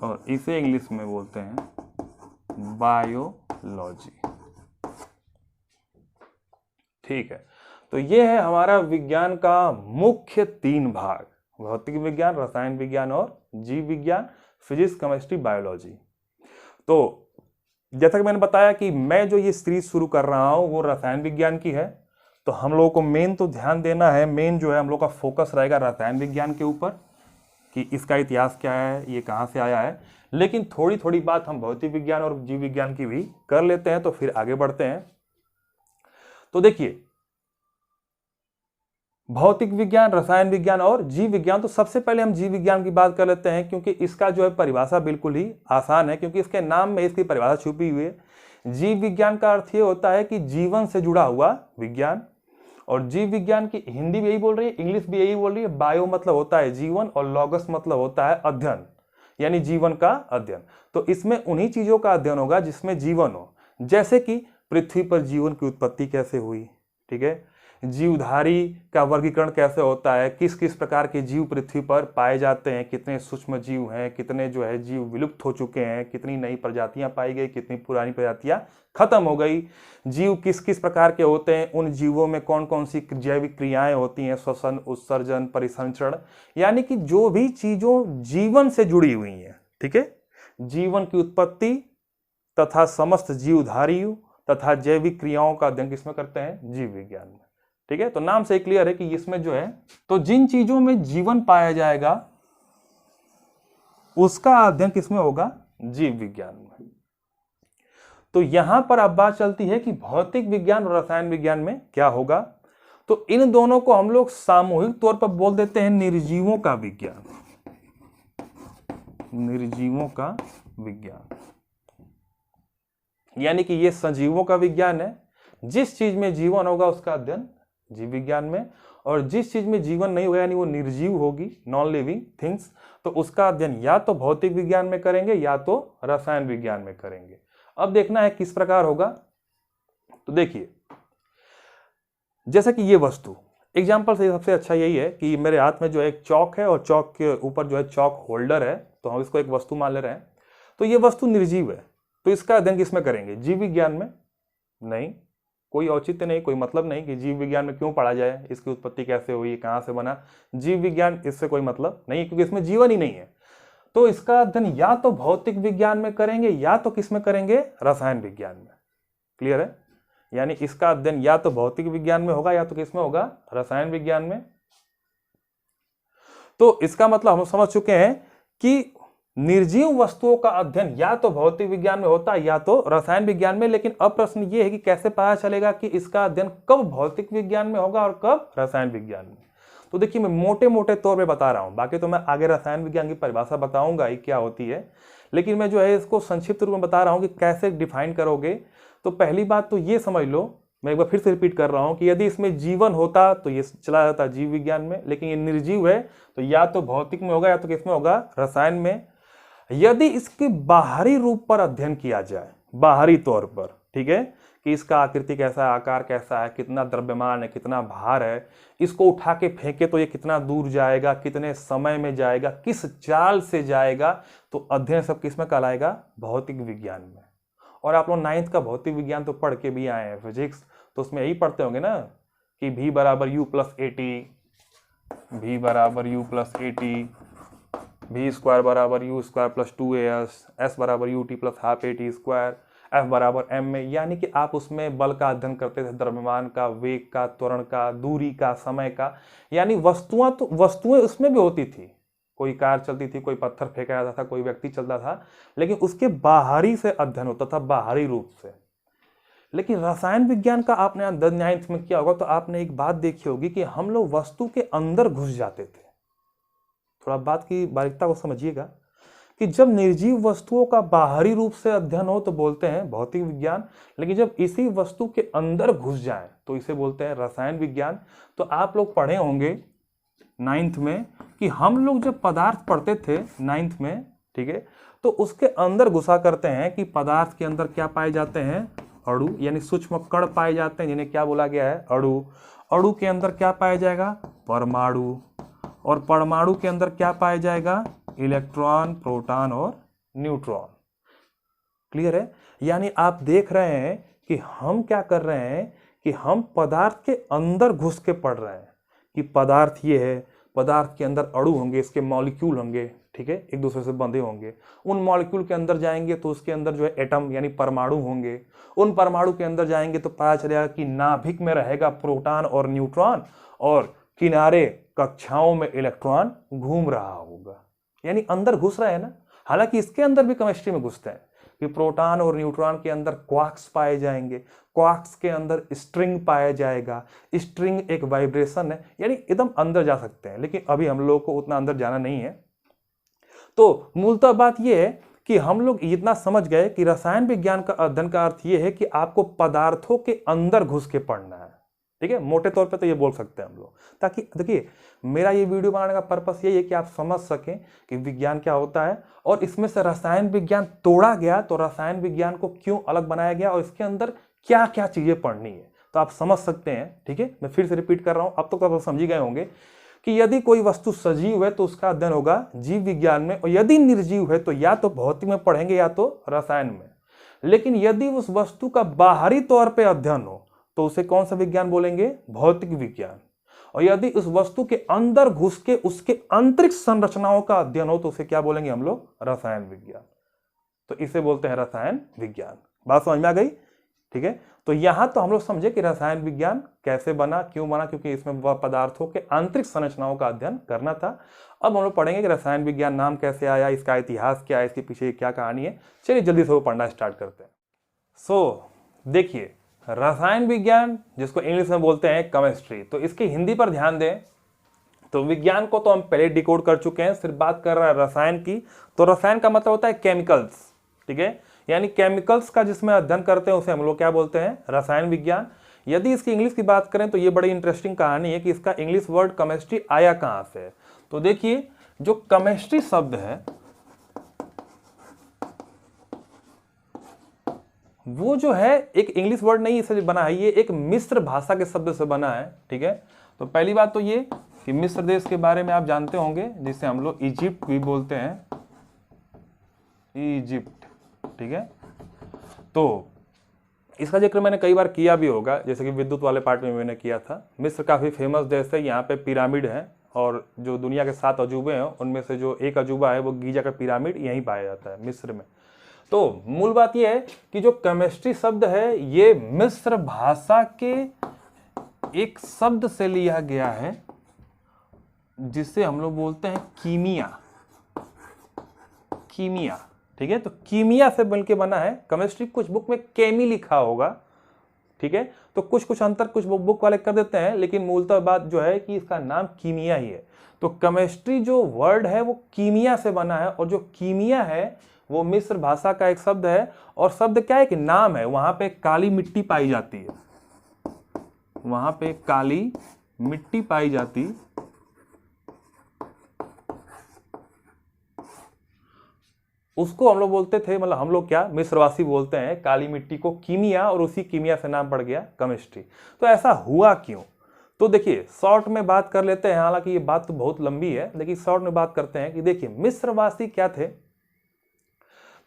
और इसे इंग्लिश में बोलते हैं बायोलॉजी। ठीक है, तो ये है हमारा विज्ञान का मुख्य 3 भाग, भौतिक विज्ञान, रसायन विज्ञान और जीव विज्ञान, फिजिक्स, केमिस्ट्री, बायोलॉजी। तो जैसा कि मैंने बताया कि मैं जो ये सीरीज शुरू कर रहा हूं वो रसायन विज्ञान की है, तो हम लोगों को मेन तो ध्यान देना है, मेन जो है हम लोग का फोकस रहेगा रसायन विज्ञान के ऊपर कि इसका इतिहास क्या है, ये कहाँ से आया है। लेकिन थोड़ी थोड़ी बात हम भौतिक विज्ञान और जीव विज्ञान की भी कर लेते हैं, तो फिर आगे बढ़ते हैं। तो देखिए, भौतिक विज्ञान, रसायन विज्ञान और जीव विज्ञान, तो सबसे पहले हम जीव विज्ञान की बात कर लेते हैं, क्योंकि इसका जो है परिभाषा बिल्कुल ही आसान है, क्योंकि इसके नाम में इसकी परिभाषा छुपी हुई है। जीव विज्ञान का अर्थ ये होता है कि जीवन से जुड़ा हुआ विज्ञान, और जीव विज्ञान की हिंदी भी यही बोल रही है, इंग्लिश भी यही बोल रही है। बायो मतलब होता है जीवन और लॉगस मतलब होता है अध्ययन, यानी जीवन का अध्ययन। तो इसमें उन्हीं चीजों का अध्ययन होगा जिसमें जीवन हो, जैसे कि पृथ्वी पर जीवन की उत्पत्ति कैसे हुई, ठीक है, जीवधारी का वर्गीकरण कैसे होता है, किस किस प्रकार के जीव पृथ्वी पर पाए जाते हैं, कितने सूक्ष्म जीव हैं, कितने जो है जीव विलुप्त हो चुके हैं, कितनी नई प्रजातियां पाई गई, कितनी पुरानी प्रजातियां खत्म हो गई, जीव किस किस प्रकार के होते हैं, उन जीवों में कौन कौन सी जैविक क्रियाएं होती हैं, श्वसन, उत्सर्जन, परिसंचरण, यानी कि जो भी चीजों जीवन से जुड़ी हुई हैं, ठीक है, जीवन की उत्पत्ति तथा समस्त जीवधारी तथा जैविक क्रियाओं का अध्ययन किसमें करते हैं, जीव विज्ञान में। ठीक है, तो नाम से क्लियर है कि इसमें जो है, तो जिन चीजों में जीवन पाया जाएगा उसका अध्ययन किसमें होगा, जीव विज्ञान में। तो यहां पर अब बात चलती है कि भौतिक विज्ञान और रसायन विज्ञान में क्या होगा। तो इन दोनों को हम लोग सामूहिक तौर पर बोल देते हैं निर्जीवों का विज्ञान, निर्जीवों का विज्ञान, यानी कि ये सजीवों का विज्ञान है। जिस चीज में जीवन होगा उसका अध्ययन जीव विज्ञान में, और जिस चीज में जीवन नहीं होगा यानी वो निर्जीव होगी, नॉन लिविंग थिंग्स, तो उसका अध्ययन या तो भौतिक विज्ञान में करेंगे या तो रसायन विज्ञान में करेंगे। अब देखना है किस प्रकार होगा। तो देखिए, जैसे कि ये वस्तु, एग्जाम्पल से सबसे अच्छा यही है कि मेरे हाथ में जो एक चौक है और चौक के ऊपर जो है चौक होल्डर है, तो हम इसको एक वस्तु मान ले रहे हैं। तो ये वस्तु निर्जीव है, तो इसका अध्ययन किसमें करेंगे, जीव विज्ञान में? नहीं, कोई औचित्य नहीं, कोई मतलब नहीं कि जीव विज्ञान में क्यों पढ़ा जाए, इसकी उत्पत्ति कैसे हुई, कहां से बना, जीव विज्ञान इससे कोई मतलब नहीं, क्योंकि इसमें जीवन ही नहीं है। तो इसका अध्ययन या तो भौतिक विज्ञान में करेंगे या तो किसमें करेंगे, रसायन विज्ञान में। क्लियर है, यानी इसका अध्ययन या तो भौतिक विज्ञान में होगा या तो किसमें होगा, रसायन विज्ञान में। तो इसका मतलब हम समझ चुके हैं कि निर्जीव वस्तुओं का अध्ययन या तो भौतिक विज्ञान में होता है या तो रसायन विज्ञान में। लेकिन अब प्रश्न ये है कि कैसे पता चलेगा कि इसका अध्ययन कब भौतिक विज्ञान में होगा और कब रसायन विज्ञान में। तो देखिए, मैं मोटे मोटे तौर पे बता रहा हूं, बाकी तो मैं आगे रसायन विज्ञान की परिभाषा बताऊंगा ही क्या होती है, लेकिन मैं जो है इसको संक्षिप्त रूप में बता रहा हूं कि कैसे डिफाइन करोगे। तो पहली बात तो ये समझ लो, मैं एक बार फिर से रिपीट कर रहा हूं कि यदि इसमें जीवन होता तो ये चला जाता जीव विज्ञान में, लेकिन ये निर्जीव है तो या तो भौतिक में होगा या तो किसमें होगा, रसायन में। यदि इसके बाहरी रूप पर अध्ययन किया जाए, बाहरी तौर पर, ठीक है, कि इसका आकृति कैसा है, आकार कैसा है, कितना द्रव्यमान है, कितना भार है, इसको उठा के फेंके तो ये कितना दूर जाएगा, कितने समय में जाएगा, किस चाल से जाएगा, तो अध्ययन सब किसमें कहलाएगा, भौतिक विज्ञान में। और आप लोग 9th का भौतिक विज्ञान तो पढ़ के भी आए हैं, फिजिक्स, तो उसमें यही पढ़ते होंगे ना कि v बराबर u प्लस AT, v बराबर u plus AT, v square बराबर u square plus 2as, s बराबर ut plus half AT square, f बराबर m में, यानी कि आप उसमें बल का अध्ययन करते थे, द्रव्यमान का, वेग का, त्वरण का, दूरी का, समय का, यानी वस्तुएं उसमें भी होती थी। कोई कार चलती थी, कोई पत्थर फेंका जाता था, कोई व्यक्ति चलता था, लेकिन उसके बाहरी से अध्ययन होता था, बाहरी रूप से। लेकिन रसायन विज्ञान का आपने 9th में किया होगा तो आपने एक बात देखी होगी कि हम लोग वस्तु के अंदर घुस जाते थे। थोड़ा बात की बारीकता को समझिएगा कि जब निर्जीव वस्तुओं का बाहरी रूप से अध्ययन हो तो बोलते हैं भौतिक विज्ञान, लेकिन जब इसी वस्तु के अंदर घुस जाए तो इसे बोलते हैं रसायन विज्ञान। तो आप लोग पढ़े होंगे 9th में कि हम लोग जब पदार्थ पढ़ते थे 9th में, ठीक है, तो उसके अंदर घुसा करते हैं कि पदार्थ के अंदर क्या पाए जाते हैं, अणु, यानी सूक्ष्म कण पाए जाते हैं, जिन्हें क्या बोला गया है, अणु। अणु के अंदर क्या पाया जाएगा, परमाणु, और परमाणु के अंदर क्या पाया जाएगा, इलेक्ट्रॉन, प्रोटॉन और न्यूट्रॉन। क्लियर है? यानी आप देख रहे हैं कि हम क्या कर रहे हैं कि हम पदार्थ के अंदर घुस के पढ़ रहे हैं कि पदार्थ ये है, पदार्थ के अंदर अणु होंगे, इसके मॉलिक्यूल होंगे, ठीक है, एक दूसरे से बंधे होंगे। उन मॉलिक्यूल के अंदर जाएंगे तो उसके अंदर जो है एटम यानी परमाणु होंगे। उन परमाणु के अंदर जाएंगे तो पता चलेगा कि नाभिक में रहेगा प्रोटॉन और न्यूट्रॉन और किनारे कक्षाओं में इलेक्ट्रॉन घूम रहा होगा। यानी अंदर घुस रहा है ना। हालांकि इसके अंदर भी केमिस्ट्री में घुसते हैं कि प्रोटॉन और न्यूट्रॉन के अंदर क्वार्क्स पाए जाएंगे, क्वार्क्स के अंदर स्ट्रिंग पाया जाएगा, स्ट्रिंग एक वाइब्रेशन है, यानी एकदम अंदर जा सकते हैं। लेकिन अभी हम लोगों को उतना अंदर जाना नहीं है। तो मूलतः बात यह है कि हम लोग इतना समझ गए कि रसायन विज्ञान का अध्ययन का अर्थ यह है कि आपको पदार्थों के अंदर घुस के पढ़ना है। ठीक है, मोटे तौर पे तो ये बोल सकते हैं हम लोग, ताकि देखिए मेरा ये वीडियो बनाने का पर्पस यही है कि आप समझ सकें कि विज्ञान क्या होता है और इसमें से रसायन विज्ञान तोड़ा गया तो रसायन विज्ञान को क्यों अलग बनाया गया और इसके अंदर क्या क्या चीजें पढ़नी है, तो आप समझ सकते हैं। ठीक है, मैं फिर से रिपीट कर रहा हूं, अब तक तो आप समझ ही गए होंगे कि यदि कोई वस्तु सजीव है तो उसका अध्ययन होगा जीव विज्ञान में, और यदि निर्जीव है तो या तो भौतिक में पढ़ेंगे या तो रसायन में। लेकिन यदि उस वस्तु का बाहरी तौर पर अध्ययन हो तो उसे कौन सा विज्ञान बोलेंगे? भौतिक विज्ञान। और यदि उस वस्तु के अंदर घुस के उसके आंतरिक संरचनाओं का अध्ययन हो तो उसे क्या बोलेंगे हम लोग? रसायन विज्ञान। तो इसे बोलते हैं रसायन विज्ञान। बात समझ में आ गई? ठीक है, तो यहां तो हम लोग समझे कि रसायन विज्ञान कैसे बना, क्यों बना, क्योंकि इसमें पदार्थों के आंतरिक संरचनाओं का अध्ययन करना था। अब हम लोग पढ़ेंगे कि रसायन विज्ञान नाम कैसे आया, इसका इतिहास क्या है, इसके पीछे क्या कहानी है। चलिए जल्दी से वो पढ़ना स्टार्ट करते हैं। देखिए, रसायन विज्ञान जिसको इंग्लिश में बोलते हैं केमिस्ट्री, तो इसकी हिंदी पर ध्यान दें तो विज्ञान को तो हम पहले डिकोड कर चुके हैं, सिर्फ बात कर रहा है रसायन की। तो रसायन का मतलब होता है केमिकल्स। ठीक है, यानी केमिकल्स का जिसमें अध्ययन करते हैं उसे हम लोग क्या बोलते हैं? रसायन विज्ञान। यदि इसकी इंग्लिश की बात करें तो ये बड़ी इंटरेस्टिंग कहानी है कि इसका इंग्लिश वर्ड केमिस्ट्री आया कहां से। तो देखिए, जो केमिस्ट्री शब्द है वो जो है एक इंग्लिश वर्ड नहीं इससे बना है, ये एक मिस्र भाषा के शब्द से बना है। ठीक है, तो पहली बात तो ये कि मिस्र देश के बारे में आप जानते होंगे, जिसे हम लोग इजिप्ट भी बोलते हैं, इजिप्ट। ठीक है, तो इसका जिक्र मैंने कई बार किया भी होगा, जैसे कि विद्युत वाले पार्ट में मैंने किया था। मिस्र काफ़ी फेमस देश है, यहाँ पे पिरामिड है और जो दुनिया के 7 अजूबे हैं उनमें से जो एक अजूबा है वो गीजा का पिरामिड यहीं पाया जाता है, मिस्र में। तो मूल बात यह है कि जो केमिस्ट्री शब्द है ये मिस्र भाषा के एक शब्द से लिया गया है जिसे हम लोग बोलते हैं कीमिया। कीमिया, ठीक है, तो कीमिया से बनके बना है केमिस्ट्री। कुछ बुक में केमी लिखा होगा, ठीक है, तो कुछ अंतर कुछ बुक वाले कर देते हैं, लेकिन मूलतः बात जो है कि इसका नाम कीमिया ही है। तो केमिस्ट्री जो वर्ड है वो कीमिया से बना है, और जो कीमिया है वो मिस्र भाषा का एक शब्द है। और शब्द क्या है कि नाम है, वहां पे काली मिट्टी पाई जाती है, वहां पे काली मिट्टी पाई जाती, उसको हम लोग बोलते थे, मतलब हम लोग क्या मिस्रवासी बोलते हैं काली मिट्टी को कीमिया, और उसी कीमिया से नाम पड़ गया केमिस्ट्री। तो ऐसा हुआ क्यों? तो देखिए शॉर्ट में बात कर लेते हैं, हालांकि ये बात तो बहुत लंबी है, लेकिन शॉर्ट में बात करते हैं कि देखिए मिस्रवासी क्या थे।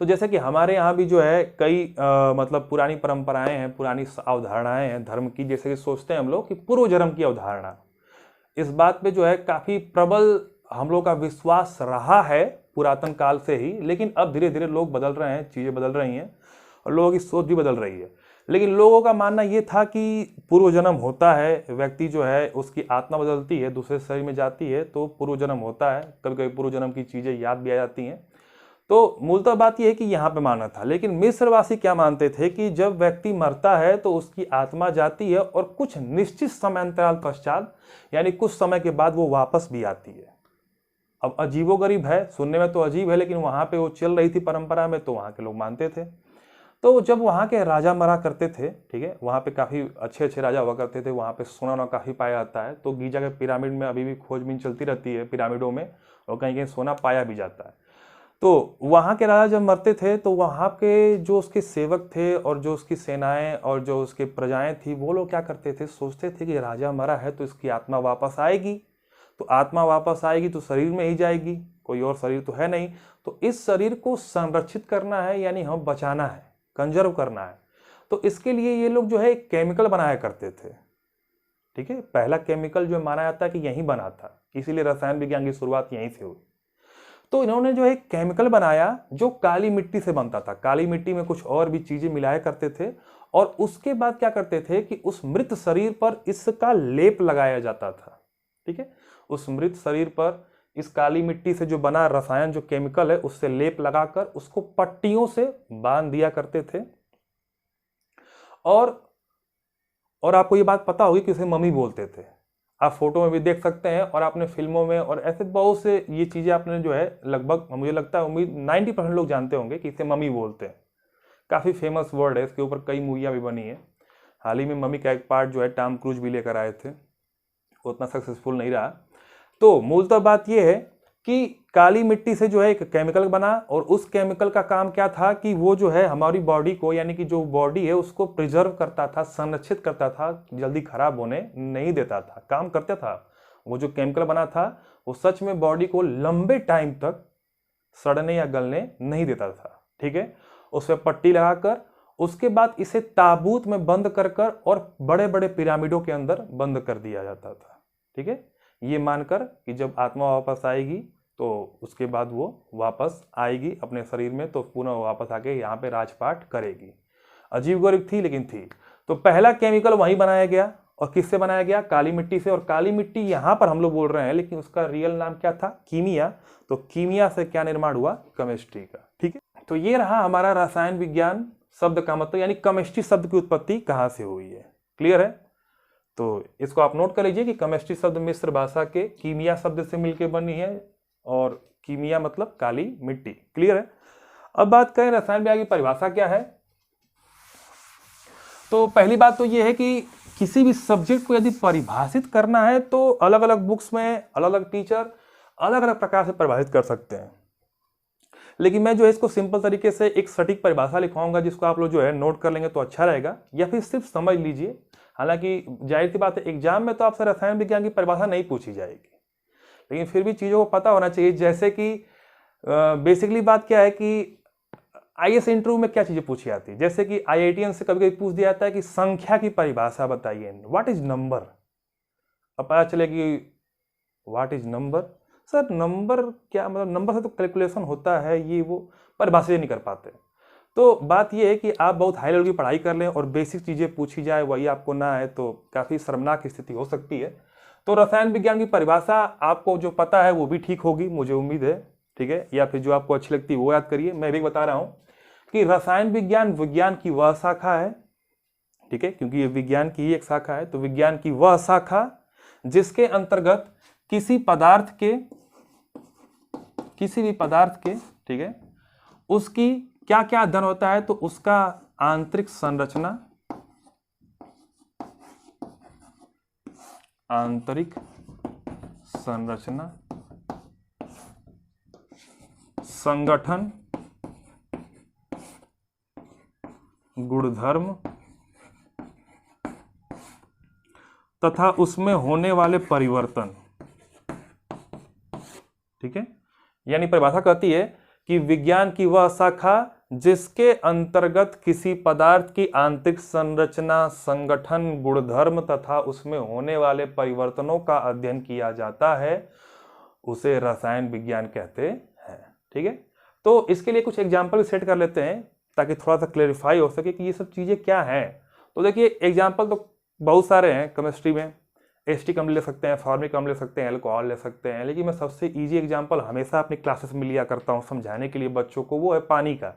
तो जैसे कि हमारे यहाँ भी जो है कई मतलब पुरानी परंपराएं हैं, पुरानी अवधारणाएं हैं धर्म की, जैसे कि सोचते हैं हम लोग कि पूर्व जन्म की अवधारणा, इस बात पे जो है काफ़ी प्रबल हम लोग का विश्वास रहा है पुरातन काल से ही। लेकिन अब धीरे धीरे लोग बदल रहे हैं, चीज़ें बदल रही हैं और लोगों की सोच भी बदल रही है। लेकिन लोगों का मानना ये था कि पूर्व जन्म होता है, व्यक्ति जो है उसकी आत्मा बदलती है, दूसरे शरीर में जाती है, तो पूर्व जन्म होता है, कभी कभी पूर्व जन्म की चीज़ें याद भी आ जाती हैं। तो मूलतः बात यह है कि यहाँ पे माना था। लेकिन मिस्रवासी क्या मानते थे कि जब व्यक्ति मरता है तो उसकी आत्मा जाती है और कुछ निश्चित समय अंतराल पश्चात, यानी कुछ समय के बाद वो वापस भी आती है। अब अजीबोगरीब है, सुनने में तो अजीब है, लेकिन वहाँ पे वो चल रही थी परंपरा में, तो वहाँ के लोग मानते थे। तो जब वहाँ के राजा मरा करते थे, ठीक है, वहाँ पे काफ़ी अच्छे अच्छे राजा हुआ करते थे, वहाँ पे सोना काफ़ी पाया जाता है। तो गीजा के पिरामिड में अभी भी खोजबीन चलती रहती है पिरामिडों में, और कहीं कहीं सोना पाया भी जाता है। तो वहाँ के राजा जब मरते थे तो वहाँ के जो उसके सेवक थे और जो उसकी सेनाएं और जो उसकी प्रजाएं थी, वो लोग क्या करते थे, सोचते थे कि राजा मरा है तो इसकी आत्मा वापस आएगी, तो आत्मा वापस आएगी तो शरीर में ही जाएगी, कोई और शरीर तो है नहीं। तो इस शरीर को संरक्षित करना है, यानी हम बचाना है, कंजर्व करना है। तो इसके लिए ये लोग जो है एक केमिकल बनाया करते थे। ठीक है, पहला केमिकल जो माना जाता है कि यहीं बना था, इसीलिए रसायन विज्ञान की शुरुआत यहीं से हुई। तो इन्होंने जो एक केमिकल बनाया जो काली मिट्टी से बनता था। काली मिट्टी में कुछ और भी चीजें मिलाया करते थे, और उसके बाद क्या करते थे कि उस मृत शरीर पर इसका लेप लगाया जाता था। ठीक है, उस मृत शरीर पर इस काली मिट्टी से जो बना रसायन, जो केमिकल है, उससे लेप लगाकर उसको पट्टियों से बांध दिया करते थे। और आपको ये बात पता होगी कि उसे मम्मी बोलते थे। आप फोटो में भी देख सकते हैं, और आपने फिल्मों में और ऐसे बहुत से ये चीजें आपने जो है लगभग, मुझे लगता है उम्मीद 90% लोग जानते होंगे कि इसे मम्मी बोलते हैं। काफी फेमस वर्ड है, इसके ऊपर कई मूवियां भी बनी है। हाल ही में मम्मी का एक पार्ट जो है टॉम क्रूज भी लेकर आए थे, उतना सक्सेसफुल नहीं रहा। तो मूलतः बात यह है कि काली मिट्टी से जो है एक केमिकल बना, और उस केमिकल का काम क्या था कि वो जो है हमारी बॉडी को, यानी कि जो बॉडी है उसको प्रिजर्व करता था, संरक्षित करता था, जल्दी खराब होने नहीं देता था, काम करता था। वो जो केमिकल बना था वो सच में बॉडी को लंबे टाइम तक सड़ने या गलने नहीं देता था। ठीक है, उस पर पट्टी लगाकर उसके बाद इसे ताबूत में बंद कर और बड़े बड़े पिरामिडों के अंदर बंद कर दिया जाता था। ठीक है, ये मानकर कि जब आत्मा वापस आएगी तो उसके बाद वो वापस आएगी अपने शरीर में, तो पुनः वापस आके यहाँ पे राजपाट करेगी। अजीबगरीब थी, लेकिन थी। तो पहला केमिकल वहीं बनाया गया, और किससे बनाया गया? काली मिट्टी से। और काली मिट्टी यहाँ पर हम लोग बोल रहे हैं, लेकिन उसका रियल नाम क्या था? कीमिया। तो कीमिया से क्या निर्माण हुआ? केमिस्ट्री का। ठीक है, तो ये रहा हमारा रसायन विज्ञान शब्द का मतलब, यानी केमिस्ट्री शब्द की उत्पत्ति कहाँ से हुई है। क्लियर है? तो इसको आप नोट कर लीजिए कि केमिस्ट्री शब्द मिस्र भाषा के कीमिया शब्द से मिलकर बनी है, और कीमिया मतलब काली मिट्टी। क्लियर है? अब बात करें रसायन विज्ञान की परिभाषा क्या है। तो पहली बात तो यह है कि किसी भी सब्जेक्ट को यदि परिभाषित करना है तो अलग अलग बुक्स में अलग अलग टीचर अलग अलग प्रकार से परिभाषित कर सकते हैं, लेकिन मैं जो है इसको सिंपल तरीके से एक सटीक परिभाषा लिखवाऊंगा, जिसको आप लोग जो है नोट कर लेंगे तो अच्छा रहेगा, या फिर सिर्फ समझ लीजिए। हालांकि जाहिर सी बात है एग्जाम में तो आपसे रसायन विज्ञान की परिभाषा नहीं पूछी जाएगी, लेकिन फिर भी चीज़ों को पता होना चाहिए। जैसे कि बेसिकली बात क्या है कि आईएएस इंटरव्यू में क्या चीज़ें पूछी जाती है, जैसे कि आईआईटीएन से कभी कभी पूछ दिया जाता है कि संख्या की परिभाषा बताइए, व्हाट इज नंबर। अब पता चले कि what is number, sir number क्या मतलब, नंबर से तो कैलकुलेशन होता है, ये वो परिभाषा नहीं कर पाते। तो बात यह है कि आप बहुत हाई लेवल की पढ़ाई कर लें और बेसिक चीज़ें पूछी जाए वही आपको ना आए तो काफ़ी शर्मनाक स्थिति हो सकती है। तो रसायन विज्ञान की परिभाषा आपको जो पता है वो भी ठीक होगी, मुझे उम्मीद है। ठीक है, या फिर जो आपको अच्छी लगती है वो याद करिए। मैं भी बता रहा हूँ कि रसायन विज्ञान विज्ञान की वह शाखा है, ठीक है, क्योंकि ये विज्ञान की ही एक शाखा है। तो विज्ञान की वह शाखा जिसके अंतर्गत किसी भी पदार्थ के ठीक है, उसकी क्या क्या अध्ययन होता है, तो उसका आंतरिक संरचना, संगठन, गुणधर्म तथा उसमें होने वाले परिवर्तन। ठीक है, यानी परिभाषा कहती है कि विज्ञान की वह शाखा जिसके अंतर्गत किसी पदार्थ की आंतरिक संरचना, संगठन, गुणधर्म तथा उसमें होने वाले परिवर्तनों का अध्ययन किया जाता है, उसे रसायन विज्ञान कहते हैं। ठीक है, तो इसके लिए कुछ एग्जाम्पल भी सेट कर लेते हैं ताकि थोड़ा सा क्लेरिफाई हो सके कि ये सब चीजें क्या हैं। तो देखिए एग्जाम्पल तो बहुत सारे हैं केमिस्ट्री में, एसिटिक अम्ल ले सकते हैं, फॉर्मिक अम्ल ले सकते हैं, अल्कोहल ले सकते हैं, लेकिन मैं सबसे इजी एग्जांपल हमेशा अपनी क्लासेस में लिया करता हूं समझाने के लिए बच्चों को, वो है पानी का।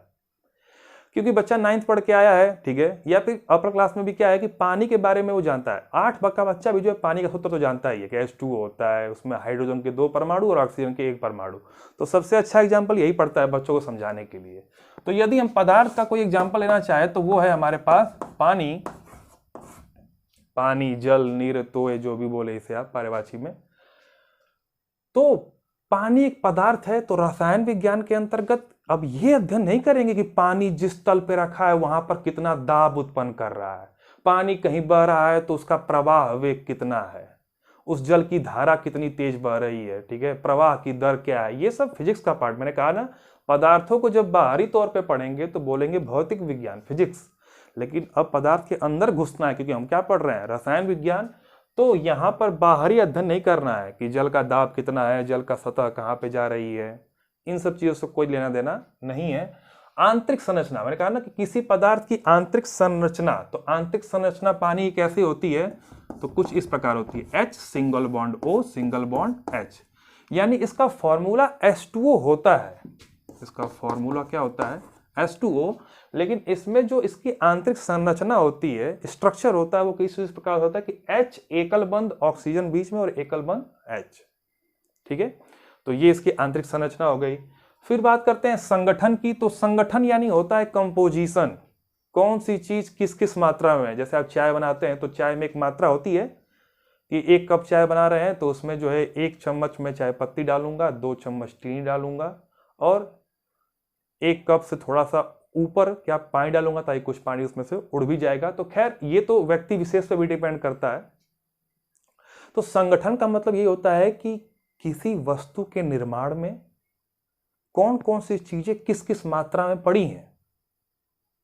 क्योंकि बच्चा 9th पढ़ के आया है, ठीक है, या फिर अपर क्लास में भी क्या है कि पानी के बारे में वो जानता है। 8 का बच्चा भी जो है पानी का सूत्र तो जानता ही है कि H2O होता है, उसमें हाइड्रोजन के 2 परमाणु और ऑक्सीजन के 1 परमाणु। तो सबसे अच्छा एग्जाम्पल यही पड़ता है बच्चों को समझाने के लिए। तो यदि हम पदार्थ का कोई एग्जाम्पल लेना चाहे तो वो है हमारे पास पानी, जल, नीर, तोय, जो भी बोले इसे आप पर्यायवाची में। तो पानी एक पदार्थ है, तो रसायन विज्ञान के अंतर्गत अब ये अध्ययन नहीं करेंगे कि पानी जिस तल पे रखा है वहां पर कितना दाब उत्पन्न कर रहा है, पानी कहीं बह रहा है तो उसका प्रवाह वेग कितना है, उस जल की धारा कितनी तेज बह रही है, ठीक है, प्रवाह की दर क्या है, ये सब फिजिक्स का पार्ट। मैंने कहा ना, पदार्थों को जब बाहरी तौर पे पढ़ेंगे तो बोलेंगे भौतिक विज्ञान, फिजिक्स, लेकिन अब पदार्थ के अंदर घुसना है, क्योंकि हम क्या पढ़ रहे हैं, रसायन विज्ञान। तो यहाँ पर बाहरी अध्ययन नहीं करना है कि जल का दाब कितना है, जल का सतह कहाँ पे जा रही है, इन सब चीजों से कोई लेना देना नहीं है। आंतरिक संरचना, मैंने कहा ना कि किसी पदार्थ की आंतरिक संरचना, तो आंतरिक संरचना पानी की कैसी होती है, तो कुछ इस प्रकार होती है, H single bond O single bond H, यानी इसका फॉर्मूला H2O होता है, इसका फॉर्मूला क्या होता है, H2O, लेकिन इसमें जो इसकी आंतरिक संरचना होती है, स्ट्रक्चर होता है, वो किस प्रकार होता है कि H एकल बंध ऑक्सीजन बीच में और एकल बंध H, ठीक है। तो ये इसकी आंतरिक संरचना हो गई। फिर बात करते हैं संगठन की, तो संगठन यानी होता है कंपोजिशन, कौन सी चीज किस किस मात्रा में है। जैसे आप चाय बनाते हैं तो चाय में एक मात्रा होती है कि 1 कप चाय बना रहे हैं तो उसमें जो है 1 चम्मच में चाय पत्ती डालूंगा, 2 चम्मच चीनी डालूंगा, और 1 कप से थोड़ा सा ऊपर क्या पानी डालूंगा ताकि कुछ पानी उसमें से उड़ भी जाएगा। तो खैर ये तो व्यक्ति विशेष पे भी डिपेंड करता है। तो संगठन का मतलब ये होता है कि किसी वस्तु के निर्माण में कौन कौन सी चीजें किस किस मात्रा में पड़ी हैं,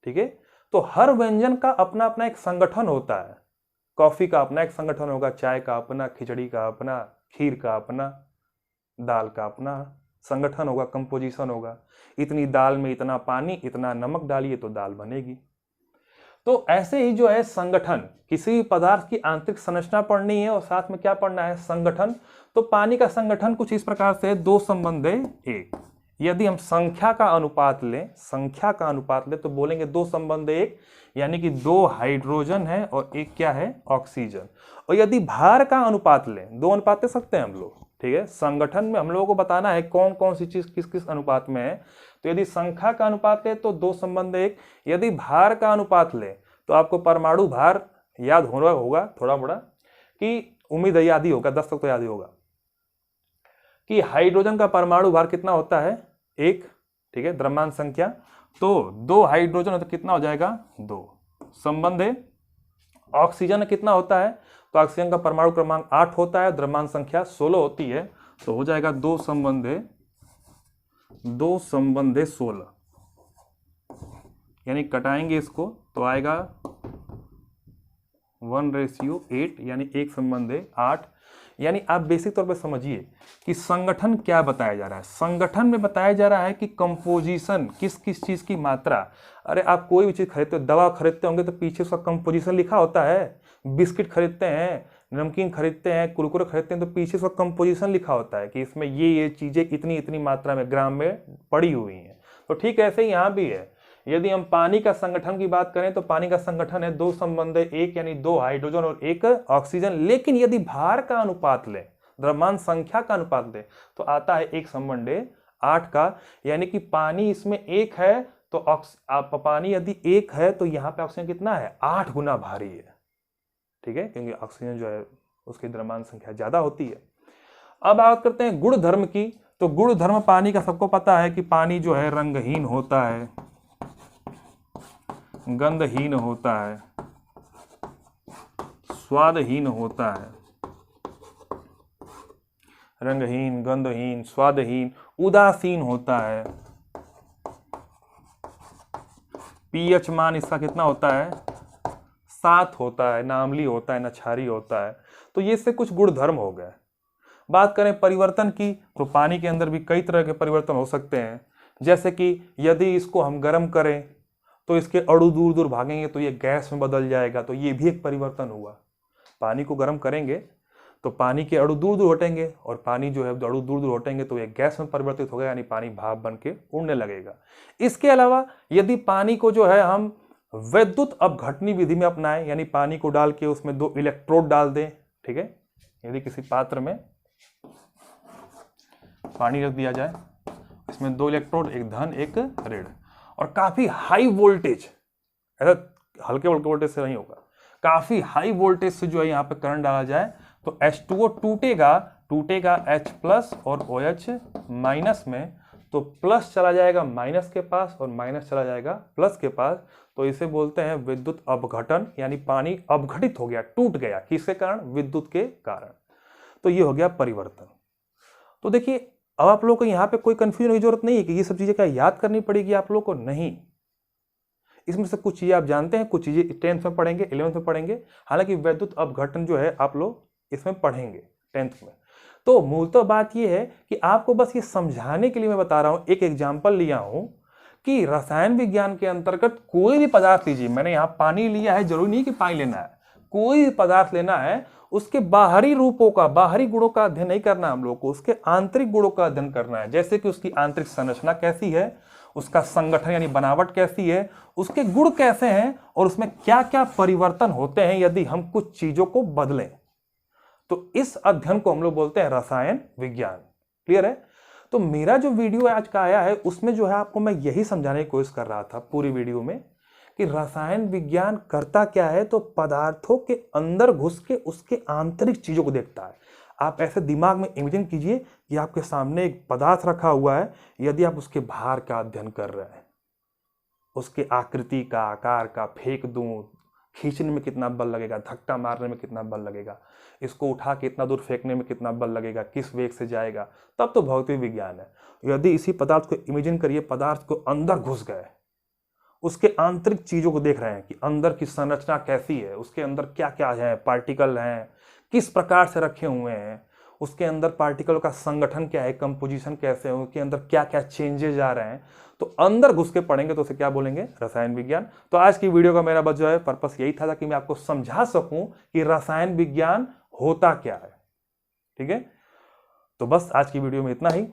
ठीक है। तो हर व्यंजन का अपना अपना एक संगठन होता है, कॉफी का अपना एक संगठन होगा, चाय का अपना, खिचड़ी का अपना, खीर का अपना, दाल का अपना संगठन होगा, कंपोजिशन होगा। इतनी दाल में इतना पानी, इतना नमक डालिए तो दाल बनेगी। तो ऐसे ही जो है संगठन, किसी भी पदार्थ की आंतरिक संरचना पढ़नी है और साथ में क्या पढ़ना है, संगठन। तो पानी का संगठन कुछ इस प्रकार से 2 संबंधे 1, यदि हम संख्या का अनुपात लें तो बोलेंगे 2 संबंध 1, यानी कि 2 हाइड्रोजन है और 1 क्या है, ऑक्सीजन। और यदि भार का अनुपात लें, 2 अनुपात ले सकते हैं हम लोग, ठीक है। संगठन में हम लोगों को बताना है कौन कौन सी चीज किस किस अनुपात में है। तो यदि संख्या का अनुपात ले तो 2 संबंध 1, यदि भार का अनुपात ले तो आपको परमाणु भार याद होगा थोड़ा बड़ा, कि उम्मीद है याद ही होगा, 10 तक तो याद ही होगा, कि हाइड्रोजन का परमाणु भार कितना होता है, 1, ठीक है, द्रव्यमान संख्या। तो 2 हाइड्रोजन तो कितना हो जाएगा, 2 संबंध है। ऑक्सीजन कितना होता है, तो ऑक्सीजन का परमाणु क्रमांक 8 होता है, द्रव्यमान संख्या 16 होती है, तो हो जाएगा 2 संबंध 16, यानी कटाएंगे इसको तो आएगा 1:8, यानी 1 संबंध 8। यानी आप बेसिक तौर पे समझिए कि संगठन क्या बताया जा रहा है। संगठन में बताया जा रहा है कि कंपोजिशन, किस किस चीज की मात्रा। अरे आप कोई भी चीज खरीदते हो, दवा खरीदते होंगे तो पीछे उसका कंपोजिशन लिखा होता है। बिस्किट खरीदते हैं, नमकीन खरीदते हैं, कुरकुरे खरीदते हैं तो पीछे उसका कंपोजिशन लिखा होता है कि इसमें ये चीजें इतनी इतनी मात्रा में ग्राम में पड़ी हुई हैं। तो ठीक ऐसे ही यहाँ भी है। यदि हम पानी का संगठन की बात करें तो पानी का संगठन है 2 संबंध 1, यानी 2 हाइड्रोजन और 1 ऑक्सीजन। लेकिन यदि भार का अनुपात ले, द्रव्यमान संख्या का अनुपात ले, तो आता है 1 संबंध 8 का, यानी कि पानी इसमें 1 है तो पानी यदि 1 है तो यहाँ पे ऑक्सीजन कितना है, 8 गुना भारी है, ठीक है, क्योंकि ऑक्सीजन जो है उसकी द्रव्यमान संख्या ज्यादा होती है। अब बात करते हैं गुण धर्म की। तो गुण धर्म पानी का सबको पता है कि पानी जो है रंगहीन होता है, गंधहीन होता है, स्वादहीन होता है, रंगहीन, गंधहीन, स्वादहीन, उदासीन होता है। पीएच मान इसका कितना होता है, 7 होता है, ना अम्लीय होता है ना क्षारीय होता है। तो ये से कुछ गुण धर्म हो गए। बात करें परिवर्तन की तो पानी के अंदर भी कई तरह के परिवर्तन हो सकते हैं। जैसे कि यदि इसको हम गर्म करें तो इसके अणु दूर दूर भागेंगे तो ये गैस में बदल जाएगा, तो ये भी एक परिवर्तन हुआ। पानी को गर्म करेंगे तो पानी के अणु दूर दूर हटेंगे और पानी जो है अणु दूर दूर हटेंगे तो ये गैस में परिवर्तित होगा, यानी पानी भाप बन के उड़ने लगेगा। इसके अलावा यदि पानी को जो है हम विद्युत अपघटनी विधि में अपनाएं, यानी पानी को डाल के उसमें 2 इलेक्ट्रोड डाल दें, ठीक है, यदि किसी पात्र में पानी रख दिया जाए, इसमें 2 इलेक्ट्रोड, एक धन एक ऋण, और काफी हाई वोल्टेज, ऐसा हल्के वोल्टेज से नहीं होगा, काफी हाई वोल्टेज से जो है यहाँ पे करंट डाला जाए तो H2O टूटेगा H+ और OH माइनस में, तो प्लस चला जाएगा माइनस के पास और माइनस चला जाएगा प्लस के पास। तो इसे बोलते हैं विद्युत अपघटन, यानी पानी अपघटित हो गया, टूट गया, किसके कारण, विद्युत के कारण। तो ये हो गया परिवर्तन। तो देखिए अब आप लोगों को यहाँ पे कोई कंफ्यूजन की जरूरत नहीं है कि ये सब चीजें क्या याद करनी पड़ेगी आप लोगों को, नहीं। इसमें से कुछ चीजें आप जानते हैं, कुछ चीजें 10th में पढ़ेंगे, 11th में पढ़ेंगे। हालांकि वैद्युत अपघटन जो है आप लोग इसमें पढ़ेंगे 10th में। तो मूलतः बात यह है कि आपको बस ये समझाने के लिए मैं बता रहा हूं, एक एग्जाम्पल लिया हूं कि रसायन विज्ञान के अंतर्गत कोई भी पदार्थ लीजिए, मैंने यहां पानी लिया है, जरूरी नहीं कि पानी लेना है, कोई भी पदार्थ लेना है, उसके बाहरी रूपों का, बाहरी गुणों का अध्ययन नहीं करना हम लोग को, उसके आंतरिक गुणों का अध्ययन करना है। जैसे कि उसकी आंतरिक संरचना कैसी है, उसका संगठन यानी बनावट कैसी है, उसके गुण कैसे हैं और उसमें क्या क्या परिवर्तन होते हैं यदि हम कुछ चीजों को बदलें। तो इस अध्ययन को हम लोग बोलते हैं रसायन विज्ञान। क्लियर है? तो मेरा जो वीडियो आज का आया है उसमें जो है आपको मैं यही समझाने की कोशिश कर रहा था पूरी वीडियो में कि रसायन विज्ञान करता क्या है। तो पदार्थों के अंदर घुस के उसके आंतरिक चीजों को देखता है। आप ऐसे दिमाग में इमेजिन कीजिए कि आपके सामने एक पदार्थ रखा हुआ है, यदि आप उसके भार का अध्ययन कर रहे हैं, उसके आकृति का, आकार का, फेंक दूं, खींचने में कितना बल लगेगा, धक्का मारने में कितना बल लगेगा, इसको उठा के इतना दूर फेंकने में कितना बल लगेगा, किस वेग से जाएगा, तब तो भौतिक विज्ञान है। यदि इसी पदार्थ को इमेजिन करिए, पदार्थ को अंदर घुस गए, उसके आंतरिक चीजों को देख रहे हैं कि अंदर की संरचना कैसी है, उसके अंदर क्या क्या है, पार्टिकल हैं, किस प्रकार से रखे हुए हैं, उसके अंदर पार्टिकल का संगठन क्या है, कंपोजिशन कैसे है, उसके अंदर क्या क्या चेंजेस आ रहे हैं, तो अंदर घुस के पढ़ेंगे तो उसे क्या बोलेंगे, रसायन विज्ञान। तो आज की वीडियो का मेरा बस जो है पर्पस यही था कि मैं आपको समझा सकूं कि रसायन विज्ञान होता क्या है। ठीक है, तो बस आज की वीडियो में इतना ही।